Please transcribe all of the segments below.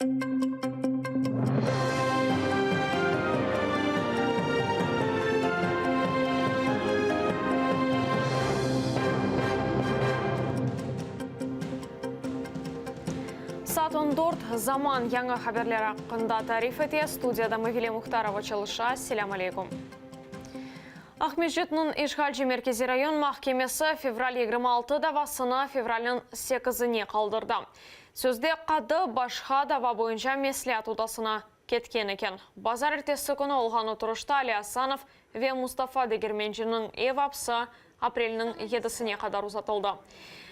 Сатон Дорт заман яңа хаберлер ақында тариф ете. Студияда Мавиле Мухтарова чалыша. Селям алейкум. Ахмеджетнің Ишхальчи меркези район махкемесі февраль 26 давасына февралін 8-не қалдырды. Сөзде қады башқа дава бойынша меслият удасына кеткен екен. Базар ертесі күні олған отырышта Али Асанов ве Мустафа Дегерменжінің евапсы апрелінің 7-сіне қадар ұзатылды.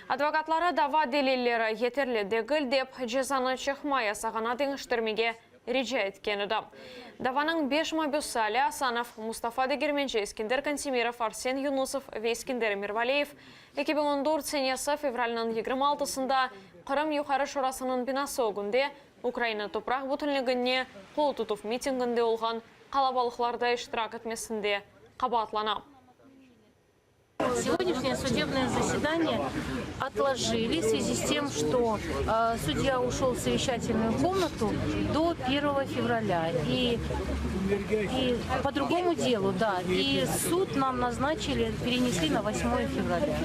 Адвокатлары дава делиллері етерлі дегіл деп жезаны чықмай асағана деңіштірмеге реже еткені да. Даваның 5 мабюсы Али Асанов, Мустафа Дегерменжі, Искендер Кантемиров, Арсен Юнусов ве Искендер Мирвалеев 2014 сенесі февралінің 26-сында Қырым Юқары Шурасының бинасы өгінде Украина топрақ бүтінлігіне қол тұтып митингінде олған қалабалықларда иштирак етмесінде қабатлана. Сегодняшнее судебное заседание отложили в связи с тем, что судья ушел в совещательную комнату до 1 февраля. И по другому делу, да. И суд нам назначили, перенесли на 8 февраля.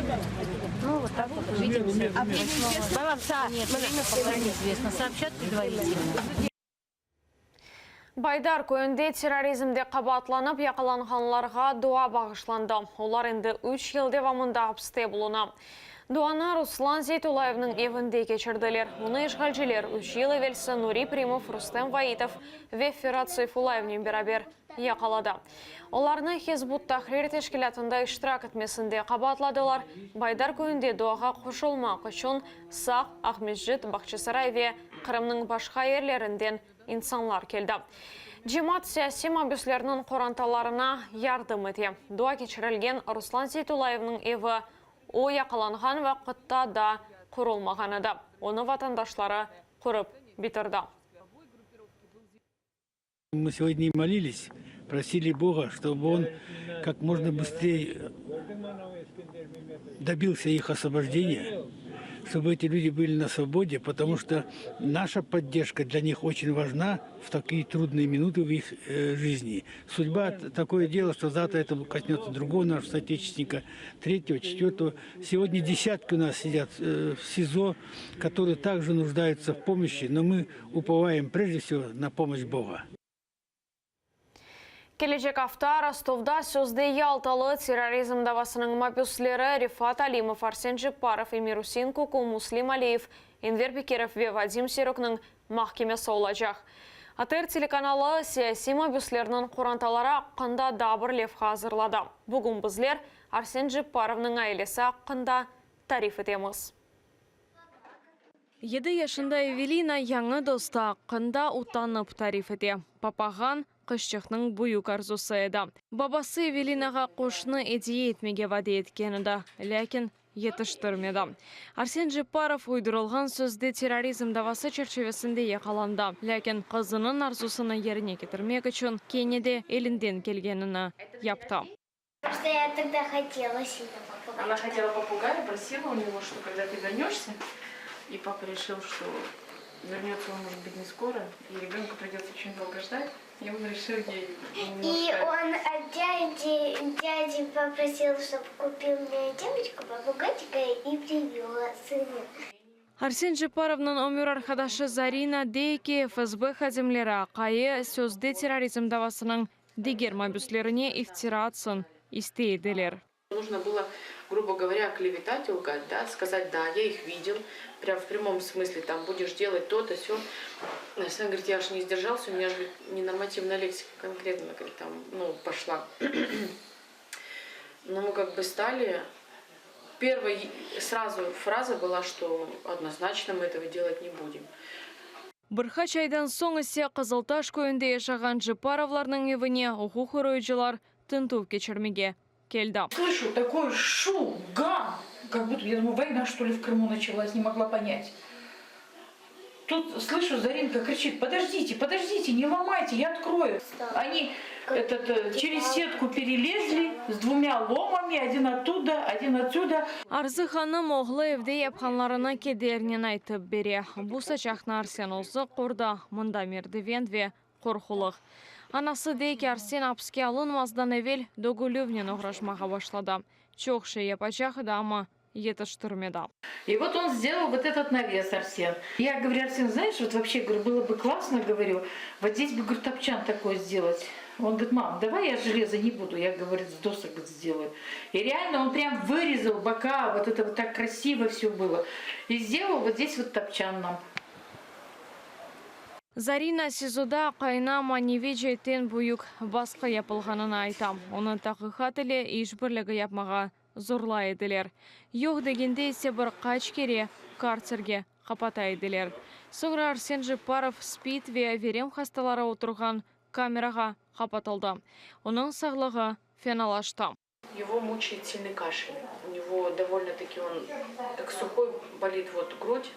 Ну, вот так вот увидимся. Нет, время пока неизвестно. Сообщат предварительно. Байдар көйінде терроризмде қабатланып, яқаланғанларға дуа бағышланды. Олар енді 3 ел девамында апсты болуна. Дуаны Руслан Зейтулаевның евінде кечірділер. Мұны ешғалжелер 3 ел евелсі Нури Примов, Рустем Ваитов ве Ферат Сайфулаевнен берабер яқалады. Оларны Хизбут Тахрир тешкілятында иштирак етмесінде қабатладылар. Байдар көйінде дуаға қошылмақ үшін Сақ, Ахмеджет, Бақчысарай ве Қырымның башқа ерлерінден инсанлар келді. Джемат саяси мабюслерінің қоранталарына ярдым ете. Дуа кечірілген Руслан Зейтулаевның еві о яқаланған вақытта да құрылмағаны да. Оны ватандашлары құрып бітірді. Мы сегодня молились, просили Бога, чтобы Он как можно быстрее добился их освобождения, чтобы эти люди были на свободе, потому что наша поддержка для них очень важна в такие трудные минуты в их жизни. Судьба такое дело, что завтра это коснется другого нашего соотечественника, 3-го, 4-го. Сегодня десятки у нас сидят в СИЗО, которые также нуждаются в помощи, но мы уповаем прежде всего на помощь Бога. Келечек авто Ростовда сөзде ялталы терроризм давасының мабюслері Рифат Алимов, Арсен Жипаров, Эмирусин Куку, Муслим Алиев, Энвер Бекеров ве Вадим Серокның махкемесі олачақ. Атыр телеканалы саяси мабюслерінің қоранталары аққында дабыр левха hazırlады. Бүгін біздер Арсен Жипаровның айлесі аққында тариф етеміз. 7 yaşında Эвелина яңы доста аққында ұтанып тариф ете. Папаған қышчықның бұйық арзусы еді. Бабасы Эвелинаға қошыны әдейі етмеге ваде еткені да, ләкин етіштірмеді. Арсен Жипаров ұйдырылған сөзде терроризм давасы черчевесінде яқаланды. Ләкин қызының арзусыны еріне кетірмек үшін Кенеде елінден келгеніні япты. Просто я тогда хотела сильно попугая. Она хотела попугая, просила у него, что когда ты вернешься, и папа решил, что вернется он, может быть, не скоро, и ребенку придется очень долго ждать, и он решил ей немножко... И он от дяди попросил, чтобы купил мне девочку, попугайчика и привела сына. Арсен Жипаровның өмір арқадашы Зарина Дейке ФСБ хазимлері қайы сөзде терроризм давасының дегер мабюслеріне ифтира атсын истейділер. Нужно было, грубо говоря, клеветать, лгать, да, сказать, да, я их видел, прям в прямом смысле, там, будешь делать то-то, все. Арсен говорит, я аж не сдержался, у меня же ненормативная лексика конкретно, говорит, там, ну, пошла. Но мы как бы стали... Первая сразу фраза была, что однозначно мы этого делать не будем. Бірқач айдан соң ісе Қызылташ көйінде yaşаған Жипаровларның евіне ұқуқ өройжылар тынту кечірмеге келді. Слышу такой шум, гам, как будто, я думаю, война что ли в Крыму началась, не могла понять. Тут слышу, Заринка кричит, подождите, подождите, не ломайте, я открою. Они Через сетку перелезли с 2 ломами, один оттуда, один отсюда. Арзы ханым оғлы евде епханларына кедерінен айтып бере. Буса чахна Арсен озы қорда мұнда мердівен ве қорқулық. Анасы дейки Арсен апске алынмаздан евел дөгілөвнен оғрашмаға башлады. Чоқшы епачағы да ама етіштірмеді. И вот он сделал вот этот навес, Арсен. Я говорю, Арсен, знаешь, вот вообще, говорю, было бы классно, говорю, вот здесь бы, говорю, топчан такой сделать. Он говорит, мам, давай я железо не буду, я, говорит, с досок сделаю. И реально он прям вырезал бока, вот это вот так красиво все было. И сделал вот здесь вот топчан нам. Зарина сезуда қайна маневе жейтен бұйық басқа япылғанын айтам. Оның тақиқатіле ешбірлігі япмаға зорла еділер. Йоқ дегенде есе бір қач кере карцерге қапата еділер. Соңра Арсен Жипаров спид ве верем хасталары отырған камераға қапатылды. Оның сағлығы феналашты. Его мучает сильный кашель. У него довольно-таки он как сухой, болит вот грудь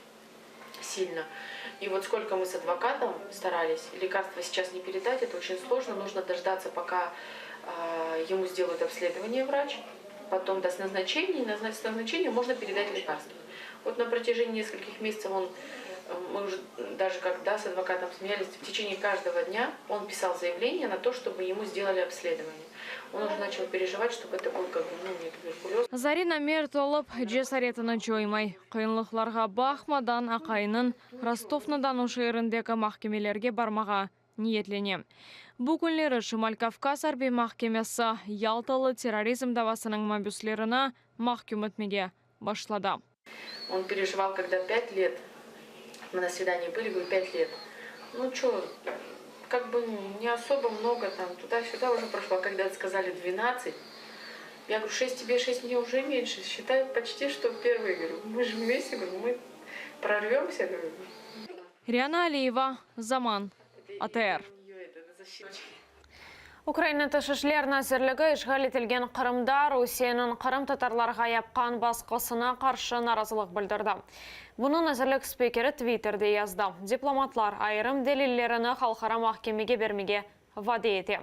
сильно. И вот сколько мы с адвокатом старались, лекарства сейчас не передать, это очень сложно. Нужно дождаться, пока ему сделают обследование врач, потом даст назначение, и с назначением можно передать лекарства. Вот на протяжении нескольких месяцев мы уже даже когда с адвокатом смеялись, в течение каждого дня он писал заявление на то, чтобы ему сделали обследование. Он уже начал переживать, чтобы это был как бы, не туберкулез. Зарина мерт олып, жесаретіні жоймай. Қиынлықларға бақмадан ақайының Ростовнадан ұшырындегі махкемелерге бармаға ниетлене. Бұл күнлері Шымал Кавказ арби махкемесі Ялталы терроризм давасының мабюслеріні махкем етмеге башлады. Он переживал, когда 5 лет, мы на свидании были, говорю, 5 лет. Ну что, как бы не особо много, там туда-сюда уже прошло. Когда сказали 12, я говорю, 6 тебе, 6 мне уже меньше. Считай почти, что впервые. Говорю, мы же вместе, говорю, мы прорвемся. Говорю. Риана Алиева, Заман, АТР. Украина тышышлерін әзірлігі ішғал етілген Қырымда Русияның Қырым татарларға япқан басқысына қаршы наразылық білдірді. Бұның әзірлік спикері Твиттерде язды. Дипломатлар айырым делиллеріні халқара махкемеге бермеге ваде ете.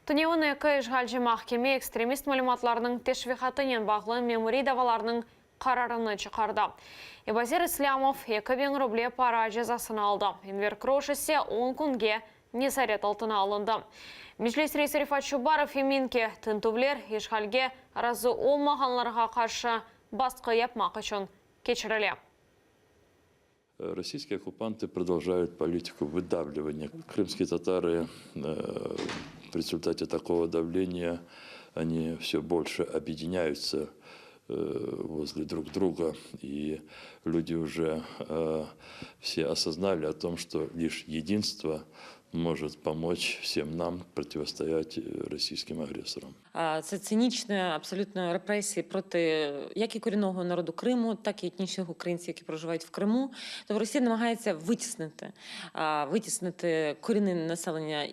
Түнеуін екі ішғалжы махкеме экстремист мәліматларының тешвихатынен бағлы мемори даваларының қарарыны чықарды. Ибазир Ислямов 2000 рубле пара жазасын алды. Инвер Крошесе 10 күнге несарет алтына алынды. Межлис рейсі Рифат Шубаров еминке тінтувлер ешхалге разы олмағанларға қаршы басқы япмақ үшін кечірілі. Российские оккупанты продолжают политику выдавливания. Крымские татары в результате такого давления они все больше объединяются возле друг друга. И люди уже все осознали о том, что лишь единство может помочь всім нам протистояти російським агресорам. Це цинічні абсолютно репресії проти як і корінного народу Криму, так і етнічних українців, які проживають в Криму. Тобто Росія намагається витіснити корінне населення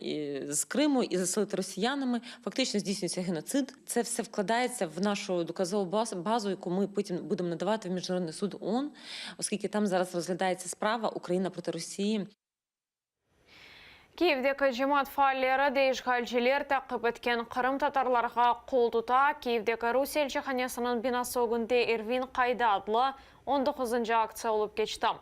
з Криму і заселити росіянами. Фактично здійснюється геноцид. Це все вкладається в нашу доказову базу, яку ми потім будемо надавати в Міжнародний суд ООН, оскільки там зараз розглядається справа Україна проти Росії. Киевдегі жемат фааллері дейшғалжелер тақып еткен Қырым татарларға қол тұта, Киевдегі Русия елшіханесінің бинасы өгінде Эрвин Қайда адлы 19-шы акция олып кечті.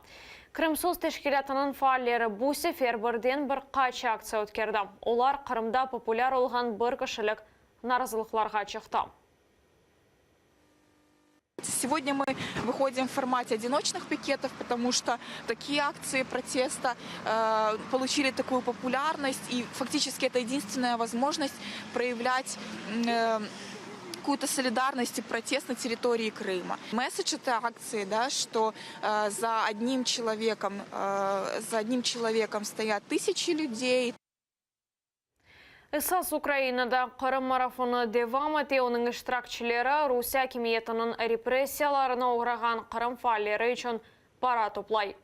Крымсыз тешкелетінің фааллері бұл сефер бірден бір қачы акция өткерді. Олар Қырымда популяр олған бір кішілік наразылықларға чықты. Сегодня мы выходим в формате одиночных пикетов, потому что такие акции протеста получили такую популярность, и фактически это единственная возможность проявлять какую-то солидарность и протест на территории Крыма. Месседж этой акции, да, что за одним человеком стоят тысячи людей. Исас Украинада Қырым марафоны девам ете, оның іштіракчілері Русия кемиетінің репрессияларына ұғыраған Қырым фааллері үшін пара топлай.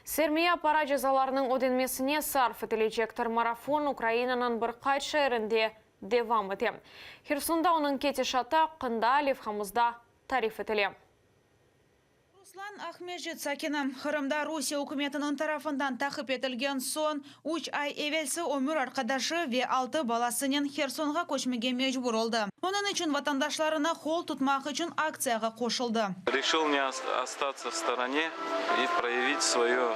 Сермия пара жазаларының ödenmesine sarf edilecektir. Марафон Украинаның бір қайшы ерінде девам ете. Херсонда оның кетешаты қында левхамызда тариф етіле. Руслан Ахмеджет Сакина Кырымда Русия үкіметінің тарафындан тақып етілген сон 3 ай евелсі өмір арқадашы ве 6 баласының Херсонға көшмеге мejbur oldu. Onun için vatandaşlarına қол tutmak için акцияға қосылды. Решил не остаться в стороне и проявить свою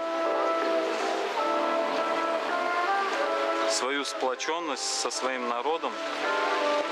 сплоченность со своим народом,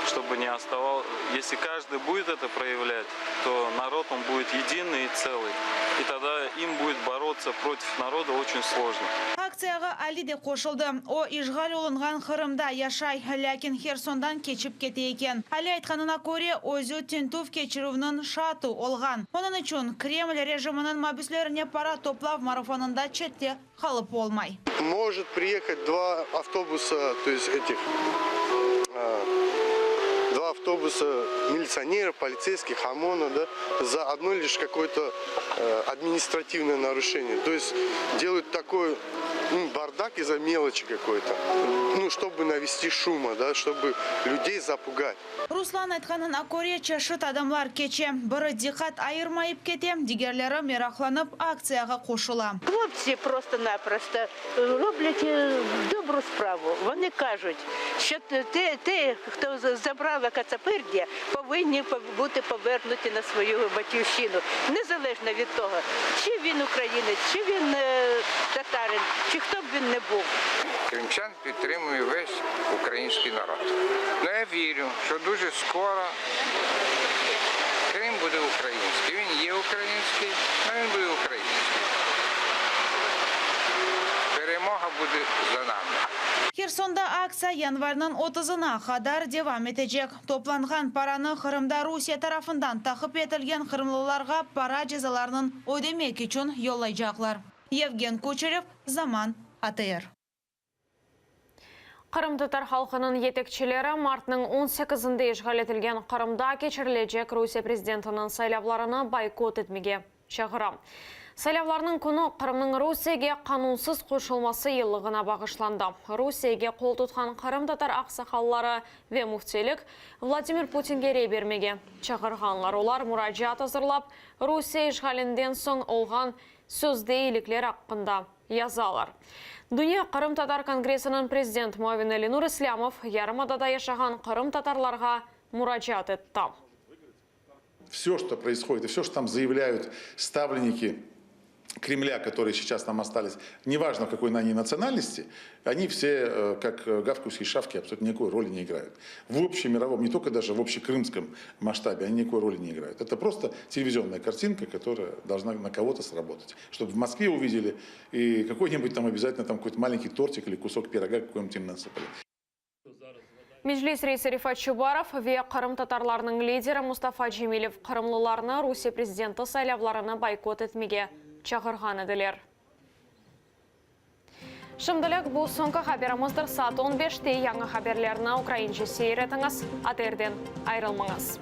чтобы не оставал. Если каждый будет это проявлять, то народ он будет единый и целый. И тогда им будет бороться против народа очень сложно. Акцияға Али де қосылды. О işgal olunған Кырымда яшай, ләкин Херсондан кечіп кете екен. Али айтқанына көре, өзі тентув кечіруінің шаты олған. Onun için Кремль режимінің мабүслеріне пара топлав марафонында четте қалып болмай. Может приехать 2 автобуса, то есть этих 2 автобуса милиционеров, полицейских, ОМОНа, да, за одно лишь какое-то административное нарушение. То есть делают такой бардак из-за мелочи какой-то, чтобы навести шума, да, чтобы людей запугать. Руслан айтқанына көре чашыт адамлар кече. Бірі диқат айырмайып кетем, дигерлері мерақланып акцияға қосыла. Хлопці просто-напросто роблять добру справу. Вони кажуть, що ті, хто забрали Кацапирдія, повинні бути повернуті на свою батьківщину. Незалежно від того, чи він українець, чи він татарин, чи хто б він не був. Кримчан підтримує весь український народ. Я вірю, що дуже скоро Крим буде український. Він є український, але він буде український. Перемога буде за нами. Херсонда акция январның 30-ына қадар девам етecek. Toplanған параны Кырымда Русия тарafından тақып етілген қырымлыларға пара жазаларының ödemek için yollayacaklar. Евген Кучерев, Zaman, АТР. Кырым татар халқының етекчілері мартның 18-інде işgal етілген Кырымда кечірілежек Русия президентінің сайлауларына бойкот етмеге шақырам. Сайлауларының күні Кырымның Русияге қанунсыз қосылмасы еллығына бағышланды. Русияге қол тұтқан Кырым татар ақсақаллары ве муфтилік Владимир Путинге рей бермеге шақырғанлар. Олар мұражат азырлап, Русия işгалінден соң олған сөзде еліклер аққында язалар. Дүния Кырым татар конгрессінің президент Муавин Али Нур Ислямов ярымадада яшаған Кырым татарларға мұражат етті. Все, что происходит, и все, что там заявляют ставленники Кремля, которые сейчас там остались, неважно какой на ней национальности, они все, как гавковские шавки, абсолютно никакой роли не играют. В общемировом, не только даже в общекрымском масштабе, они никакой роли не играют. Это просто телевизионная картинка, которая должна на кого-то сработать. Чтобы в Москве увидели, и какой-нибудь там обязательно там какой-то маленький тортик или кусок пирога какой-нибудь им насыпали. Мejlis рейсі Рифат Чубаров ве Кырым татарларының лидері Мустафа Джемилев Кырымлыларына Русия президенті сайлауларына бойкот етмеге чақырған еділер. Шымдылық бұл соңғы хабарымыздар саат 15-те яңа хабарларына украинча сейретіңіз, АТРден айрылмаңыз.